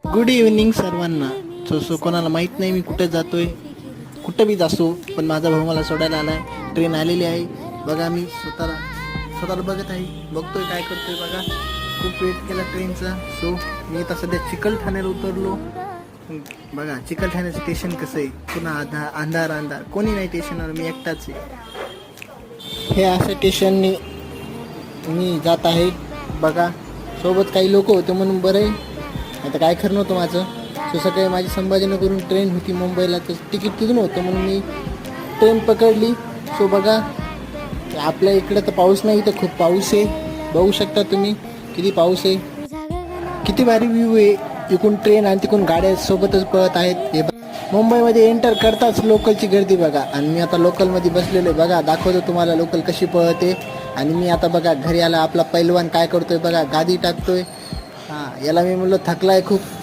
Good evening सर्वांना. So कोणाला माहीत नाही मी कुठे जातोय, कुठं बी जासो, पण माझा भाऊ मला सोडायला आलाय. ट्रेन आलेली आहे बघा. मी स्वतःला बघत आहे, बघतोय काय करतोय बघा. खूप वेट केला ट्रेनचा. सो मी आता सध्या चिकलठाण्याला उतरलो. बघा चिकलठाण्याचं स्टेशन कसं आहे, पुन्हा अंधार कोणी नाही स्टेशनवर, मी एकटाच आहे. हे असं स्टेशनने मी जात आहे बघा. सोबत काही लोक होते म्हणून बरं आहे, आता काय खरं नव्हतं माझं. सो सकाळी माझी संभाजीनगरहून ट्रेन होती मुंबईला, तर तिकीट तिथून होतं म्हणून मी ट्रेन पकडली. सो बघा आपल्या इकडं तर पाऊस नाही, तर खूप पाऊस आहे. बघू शकता तुम्ही किती पाऊस आहे, किती भारी व्ह्यू आहे. इकडून ट्रेन आणि तिकडून गाड्या सोबतच पळत आहेत. हे मुंबईमध्ये एंटर करताच लोकलची गर्दी बघा. आणि मी आता लोकलमध्ये बसलेलो आहे बघा. दाखवतो तुम्हाला लोकल कशी पळते. आणि मी आता बघा घरी आला. आपला पैलवान काय करतोय बघा, गादी टाकतोय. हां, याला मी म्हणलं थकलाय खूप.